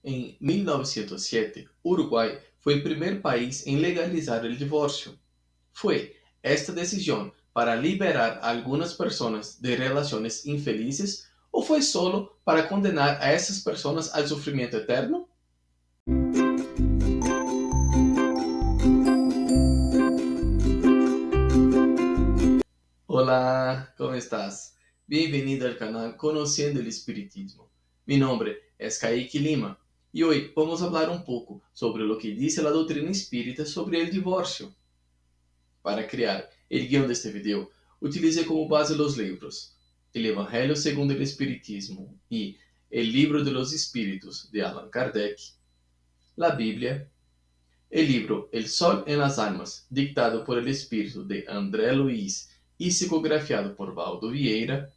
Em 1907, Uruguai foi o primeiro país em legalizar o divórcio. Foi esta decisão para liberar a algumas pessoas de relações infelizes ou foi solo para condenar a essas pessoas ao sofrimento eterno? Hola, ¿cómo estás? Bienvenido al canal Conociendo el Espiritismo. Mi nombre es Kaique Lima y hoy vamos a hablar un poco sobre lo que dice la doctrina espírita sobre el divorcio. Para criar el guión de este video, utilicé como base los libros El Evangelio según el Espiritismo y El Libro de los Espíritus de Allan Kardec, la Biblia, el libro El Sol en las Almas, dictado por el Espíritu de André Luiz y psicografiado por Valdo Vieira,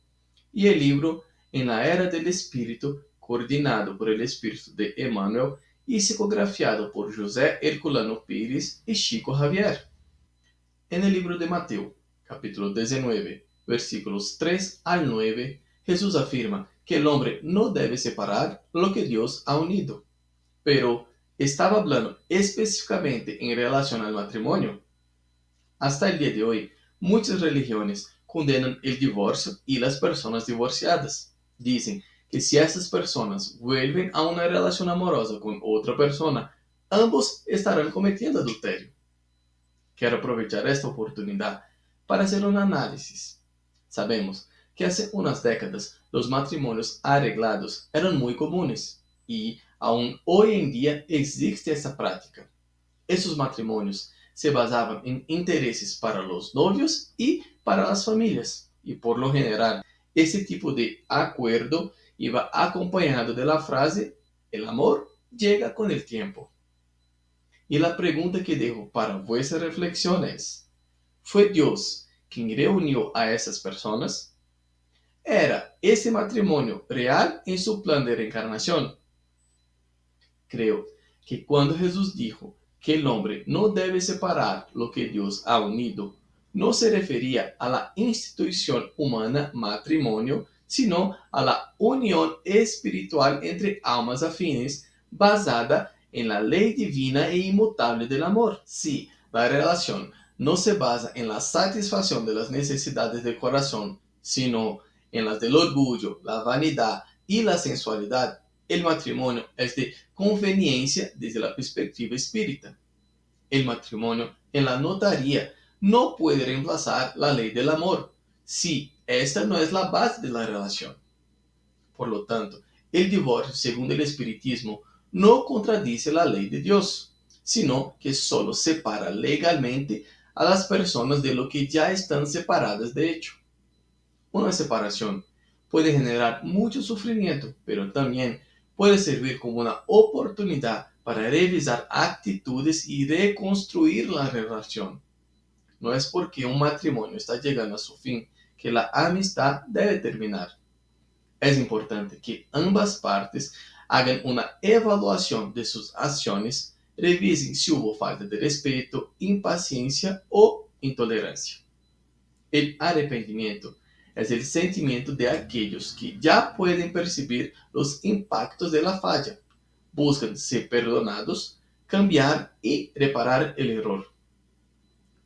y el libro En la Era del Espíritu, coordinado por el Espíritu de Emmanuel y psicografiado por José Herculano Pires y Chico Javier. En el libro de Mateo, capítulo 19, versículos 3 al 9, Jesús afirma que el hombre no debe separar lo que Dios ha unido, pero estaba hablando específicamente en relación al matrimonio. Hasta el día de hoy, muchas religiones condenan el divorcio y las personas divorciadas. Dicen que si esas personas vuelven a una relación amorosa con otra persona, ambos estarán cometiendo adulterio. Quero aproveitar esta oportunidade para fazer um análisis. Sabemos que hace unas décadas los matrimonios arreglados eran muy comunes y aún hoy en día existe esa práctica. Esos matrimonios se basaban en intereses para los novios y para las familias y por lo general ese tipo de acuerdo iba acompañado de la frase el amor llega con el tiempo. E a pergunta que dejo para vuestra reflexión es, ¿fue Dios quien reunió a esas personas? ¿Era ese matrimonio real en su plan de reencarnación? Creo que cuando Jesús dijo que el hombre no debe separar lo que Dios ha unido, no se refería a la institución humana matrimonio, sino a la unión espiritual entre almas afines basada en la ley divina e inmutable del amor. Si la relación no se basa en la satisfacción de las necesidades del corazón, sino en las del orgullo, la vanidad y la sensualidad, el matrimonio es de conveniencia desde la perspectiva espírita. El matrimonio en la notaría no puede reemplazar la ley del amor si esta no es la base de la relación. Por lo tanto, el divorcio, según el espiritismo, no contradice la ley de Dios, sino que solo separa legalmente a las personas de lo que ya están separadas de hecho. Una separación puede generar mucho sufrimiento, pero también puede servir como una oportunidad para revisar actitudes y reconstruir la relación. No es porque un matrimonio está llegando a su fin que la amistad debe terminar. Es importante que ambas partes hagan una evaluación de sus acciones, revisen si hubo falta de respeto, impaciencia o intolerancia. El arrepentimiento es el sentimiento de aquellos que ya pueden percibir los impactos de la falla, buscan ser perdonados, cambiar y reparar el error.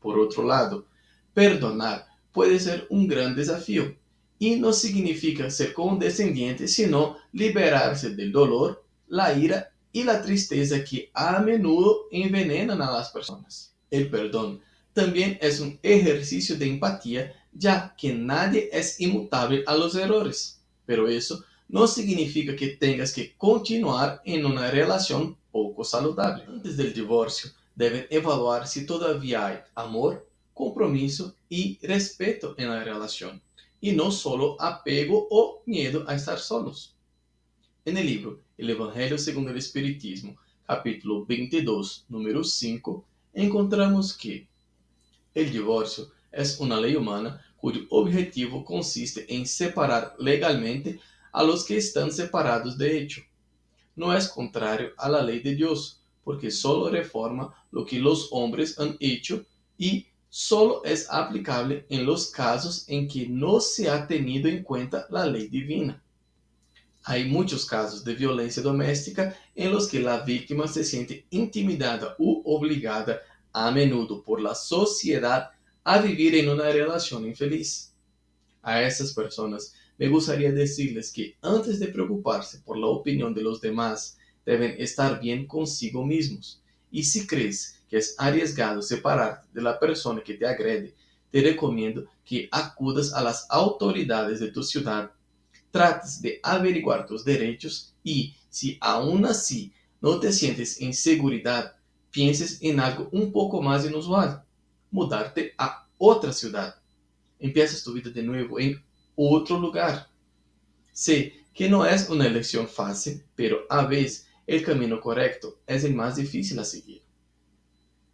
Por otro lado, perdonar puede ser un gran desafío y no significa ser condescendiente, sino liberarse del dolor, la ira y la tristeza que a menudo envenenan a las personas. El perdón también es un ejercicio de empatía, ya que nadie es inmutable a los errores, pero eso no significa que tengas que continuar en una relación poco saludable. Antes del divorcio, deben evaluar si todavía hay amor, compromiso y respeto en la relación, y no solo apego o miedo a estar solos. En el libro El Evangelio según el Espiritismo, capítulo 22, número 5, encontramos que el divorcio es una ley humana cuyo objetivo consiste en separar legalmente a los que están separados de hecho. No es contrario a la ley de Dios, porque solo reforma lo que los hombres han hecho y solo es aplicable en los casos en que no se ha tenido en cuenta la ley divina. Hay muchos casos de violencia doméstica en los que la víctima se siente intimidada u obligada a menudo por la sociedad a vivir en una relación infeliz. A esas personas me gustaría decirles que antes de preocuparse por la opinión de los demás, deben estar bien consigo mismos. Y si crees que es arriesgado separarte de la persona que te agrede, te recomiendo que acudas a las autoridades de tu ciudad, trates de averiguar tus derechos y, si aún así no te sientes en seguridad, pienses en algo un poco más inusual: mudarte a otra ciudad. Empiezas tu vida de nuevo en otro lugar. Sé que no es una elección fácil, pero a veces el camino correcto es el más difícil a seguir.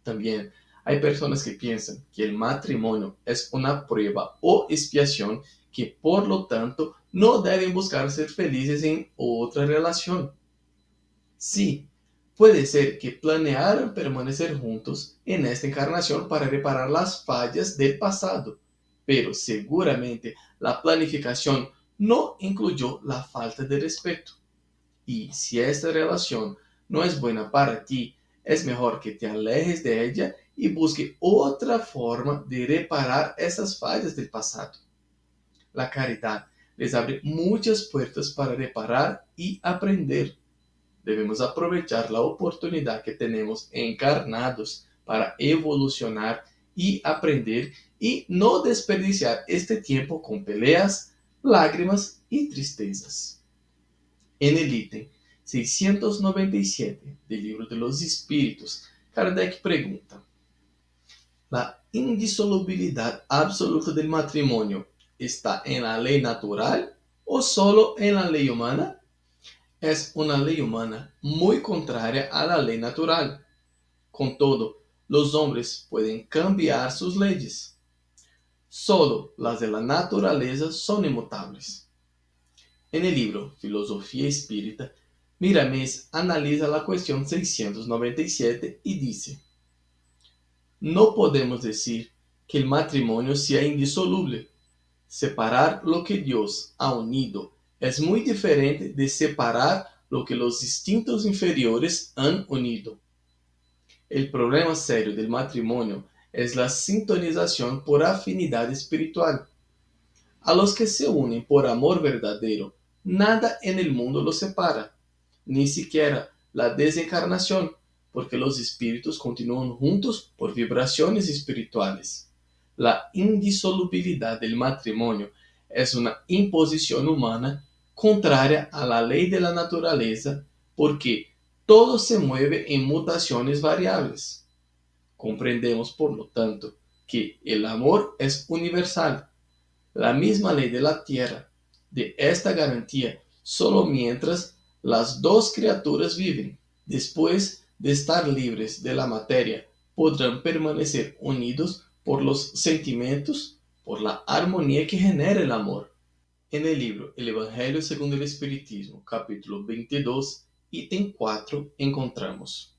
También hay personas que piensan que el matrimonio es una prueba o expiación, que por lo tanto no deben buscar ser felices en otra relación. Sí, puede ser que planearan permanecer juntos en esta encarnación para reparar las fallas del pasado, pero seguramente la planificación no incluyó la falta de respeto. Y si esta relación no es buena para ti, es mejor que te alejes de ella y busque otra forma de reparar esas fallas del pasado. La caridad les abre muchas puertas para reparar y aprender. Debemos aprovechar la oportunidad que tenemos encarnados para evolucionar y aprender, y no desperdiciar este tiempo con peleas, lágrimas y tristezas. En el ítem 697 del Libro de los Espíritus, Kardec pregunta: ¿la indisolubilidad absoluta del matrimonio está en la ley natural o solo en la ley humana? Es una ley humana muy contraria a la ley natural. Con todo, los hombres pueden cambiar sus leyes. Solo las de la naturaleza son inmutables. En el libro Filosofía Espírita, Miramés analiza la cuestión 697 y dice: no podemos decir que el matrimonio sea indisoluble. Separar lo que Dios ha unido es muy diferente de separar lo que los instintos inferiores han unido. El problema serio del matrimonio es la sintonización por afinidad espiritual. A los que se unen por amor verdadero, nada en el mundo los separa, ni siquiera la desencarnación, porque los espíritus continúan juntos por vibraciones espirituales. La indisolubilidad del matrimonio es una imposición humana contraria a la ley de la naturaleza, porque todo se mueve en mutaciones variables. Comprendemos, por lo tanto, que el amor es universal. La misma ley de la tierra de esta garantía solo mientras las dos criaturas viven. Después de estar libres de la materia, podrán permanecer unidos por los sentimientos, por la armonía que genera el amor. En el libro El Evangelio según el Espiritismo, capítulo 22, ítem 4, encontramos: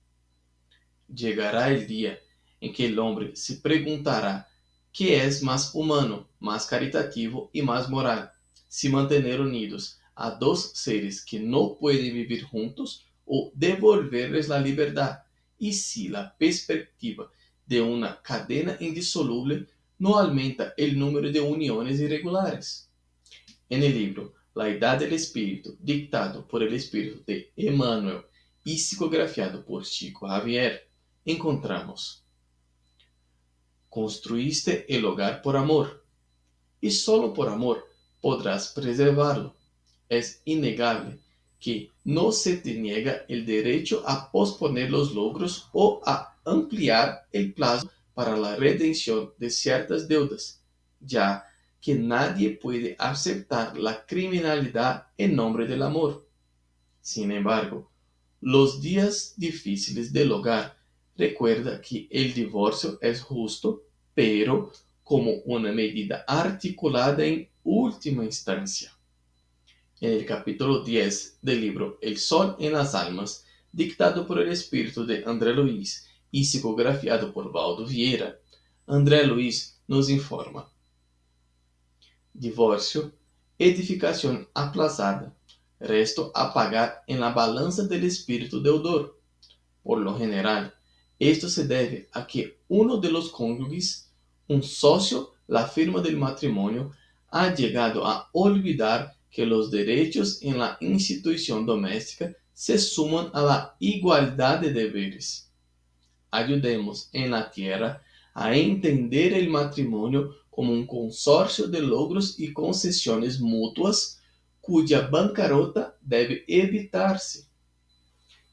llegará el día en que el hombre se preguntará qué es más humano, más caritativo y más moral: si mantener unidos a dos seres que no pueden vivir juntos o devolverles la libertad, y si la perspectiva de una cadena indisoluble no aumenta el número de uniones irregulares. En el libro La Edad del Espíritu, dictado por el Espíritu de Emmanuel y psicografiado por Chico Xavier, encontramos: construiste el hogar por amor, y solo por amor podrás preservarlo. Es innegable que no se te niega el derecho a posponer los logros o a ampliar el plazo para la redención de ciertas deudas, ya que nadie puede aceptar la criminalidad en nombre del amor. Sin embargo, los días difíciles del hogar recuerda que el divorcio es justo, pero como una medida articulada en última instancia. En el capítulo 10 del libro El Sol en las Almas, dictado por el espíritu de André Luiz y psicografiado por Valdo Vieira, André Luiz nos informa: divorcio, edificación aplazada, resto a pagar en la balanza del espíritu deudor. Por lo general, esto se debe a que uno de los cónyuges, un socio, la firma del matrimonio, ha llegado a olvidar que los derechos en la institución doméstica se suman a la igualdad de deberes. Ayudemos en la tierra a entender el matrimonio como un consorcio de logros y concesiones mutuas cuya bancarrota debe evitarse.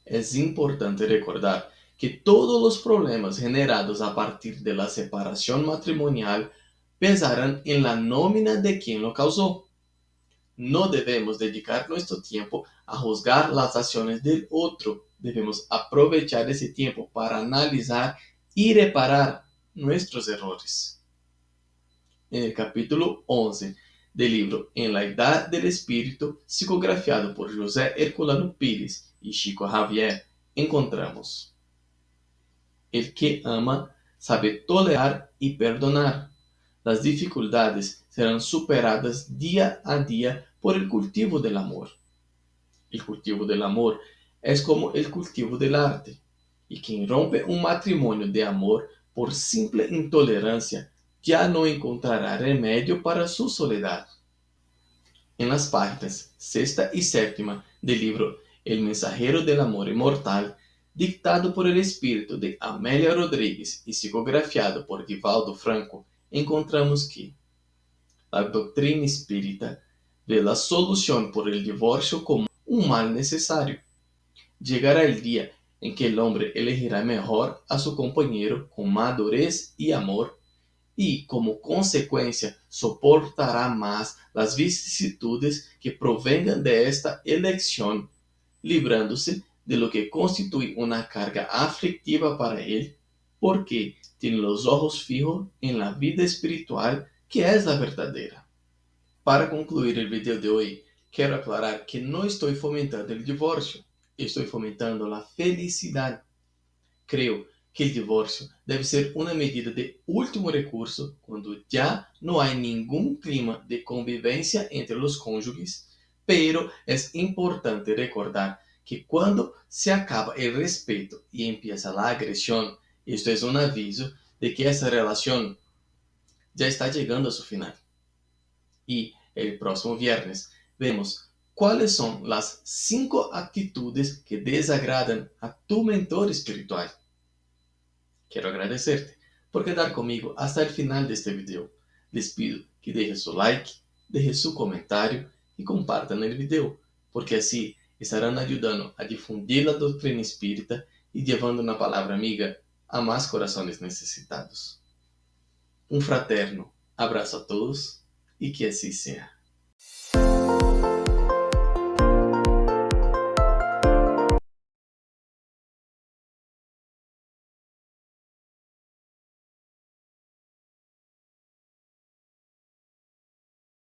Es importante recordar que todos los problemas generados a partir de la separación matrimonial pesarán en la nómina de quien lo causó. No debemos dedicar nuestro tiempo a juzgar las acciones del otro. Debemos aprovechar ese tiempo para analizar y reparar nuestros errores. En el capítulo 11 del libro En la Edad del Espíritu, psicografiado por José Herculano Pires y Chico Xavier, encontramos: el que ama sabe tolerar y perdonar. Las dificultades serán superadas día a día por el cultivo del amor. El cultivo del amor es como el cultivo del arte, y quien rompe un matrimonio de amor por simple intolerancia ya no encontrará remedio para su soledad. En las páginas 6 y 7 del libro El mensajero del amor inmortal, dictado por el espíritu de Amélia Rodrigues y psicografiado por Divaldo Franco, encontramos que la doctrina espírita ve la solución por el divorcio como un mal necesario. Llegará el día en que el hombre elegirá mejor a su compañero con madurez y amor, y como consecuencia soportará más las vicisitudes que provengan de esta elección, librándose de lo que constituye una carga aflictiva para él, porque tiene los ojos fijos en la vida espiritual, que es la verdadera. Para concluir el video de hoy, quiero aclarar que no estoy fomentando el divorcio, estoy fomentando la felicidad. Creo que el divorcio debe ser una medida de último recurso cuando ya no hay ningún clima de convivencia entre los cónyuges, pero es importante recordar que cuando se acaba el respeto y empieza la agresión, esto es un aviso de que esa relación ya está llegando a su final. Y el próximo viernes vemos cuáles son las 5 actitudes que desagradan a tu mentor espiritual. Quiero agradecerte por quedar conmigo hasta el final de este video. Les pido que deje su like, deje su comentario y compartan el video, porque así estarán ayudando a difundir la doctrina espírita y llevando una palabra amiga a más corazones necesitados. Un fraterno abrazo a todos y que así sea.